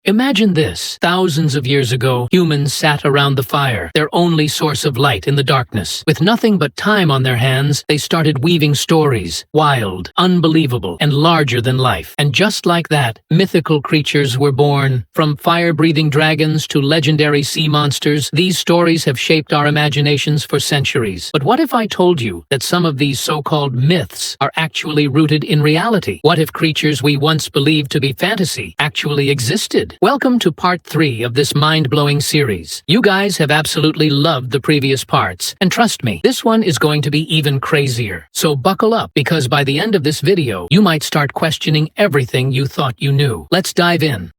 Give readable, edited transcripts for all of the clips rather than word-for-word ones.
Imagine this. Thousands of years ago, humans sat around the fire, their only source of light in the darkness. With nothing but time on their hands, they started weaving stories, wild, unbelievable, and larger than life. And just like that, mythical creatures were born. From fire-breathing dragons to legendary sea monsters, these stories have shaped our imaginations for centuries. But what if I told you that some of these so-called myths are actually rooted in reality? What if creatures we once believed to be fantasy actually existed? Welcome to part 3 of this mind-blowing series. You guys have absolutely loved the previous parts, and trust me, this one is going to be even crazier. So buckle up, because by the end of this video, you might start questioning everything you thought you knew. Let's dive in.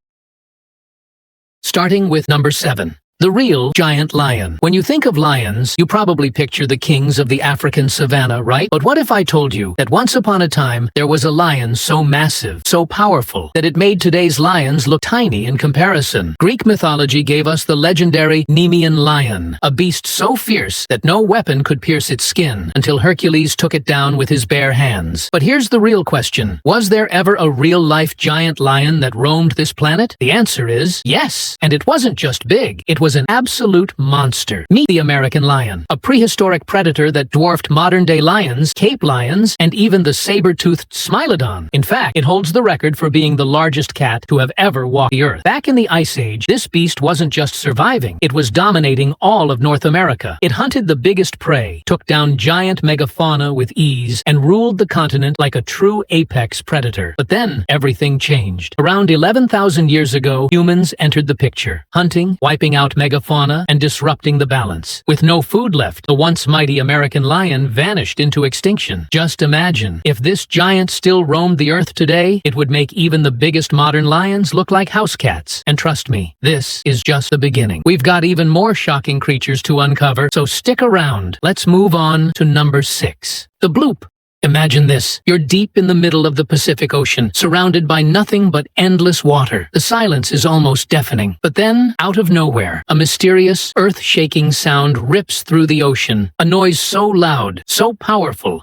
Starting with number 7. The real giant lion. When you think of lions, you probably picture the kings of the African savanna, right? But what if I told you that once upon a time, there was a lion so massive, so powerful, that it made today's lions look tiny in comparison? Greek mythology gave us the legendary Nemean lion, a beast so fierce that no weapon could pierce its skin until Hercules took it down with his bare hands. But here's the real question. Was there ever a real-life giant lion that roamed this planet? The answer is yes. And it wasn't just big, it was an absolute monster. Meet the American lion, a prehistoric predator that dwarfed modern-day lions, Cape lions, and even the saber-toothed Smilodon. In fact, it holds the record for being the largest cat to have ever walked the earth. Back in the Ice Age, this beast wasn't just surviving, it was dominating all of North America. It hunted the biggest prey, took down giant megafauna with ease, and ruled the continent like a true apex predator. But then, everything changed. Around 11,000 years ago, humans entered the picture, hunting, wiping out megafauna, and disrupting the balance. With no food left, the once mighty American lion vanished into extinction. Just imagine, if this giant still roamed the earth today, it would make even the biggest modern lions look like house cats. And trust me, this is just the beginning. We've got even more shocking creatures to uncover, so stick around. Let's move on to number 6. The bloop. Imagine this. You're deep in the middle of the Pacific Ocean, surrounded by nothing but endless water. The silence is almost deafening. But then, out of nowhere, a mysterious, earth-shaking sound rips through the ocean. A noise so loud, so powerful,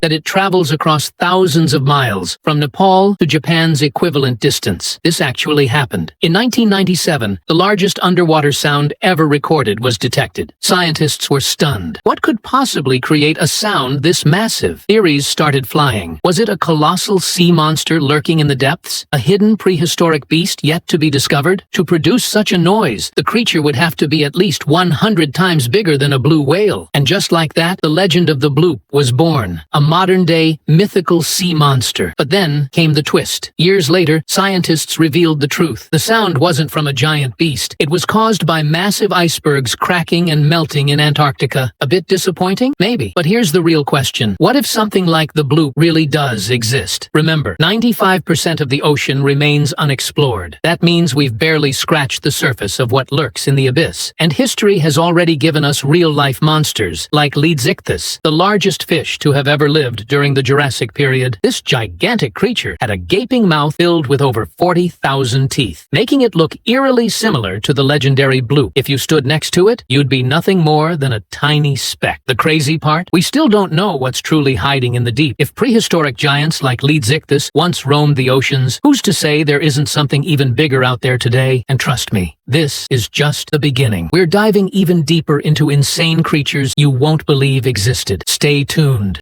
that it travels across thousands of miles, from Nepal to Japan's equivalent distance. This actually happened. In 1997, the largest underwater sound ever recorded was detected. Scientists were stunned. What could possibly create a sound this massive? Theories started flying. Was it a colossal sea monster lurking in the depths? A hidden prehistoric beast yet to be discovered? To produce such a noise, the creature would have to be at least 100 times bigger than a blue whale. And just like that, the legend of the bloop was born. A modern-day mythical sea monster. But then came the twist. Years later, scientists revealed the truth. The sound wasn't from a giant beast. It was caused by massive icebergs cracking and melting in Antarctica. A bit disappointing? Maybe. But here's the real question. What if something like the bloop really does exist? Remember, 95% of the ocean remains unexplored. That means we've barely scratched the surface of what lurks in the abyss. And history has already given us real-life monsters, like Leedsichthys, the largest fish to have ever lived during the Jurassic period. This gigantic creature had a gaping mouth filled with over 40,000 teeth, making it look eerily similar to the legendary bloop. If you stood next to it, you'd be nothing more than a tiny speck. The crazy part? We still don't know what's truly hiding in the deep. If prehistoric giants like Leedsichthys once roamed the oceans, who's to say there isn't something even bigger out there today? And trust me, this is just the beginning. We're diving even deeper into insane creatures you won't believe existed. Stay tuned.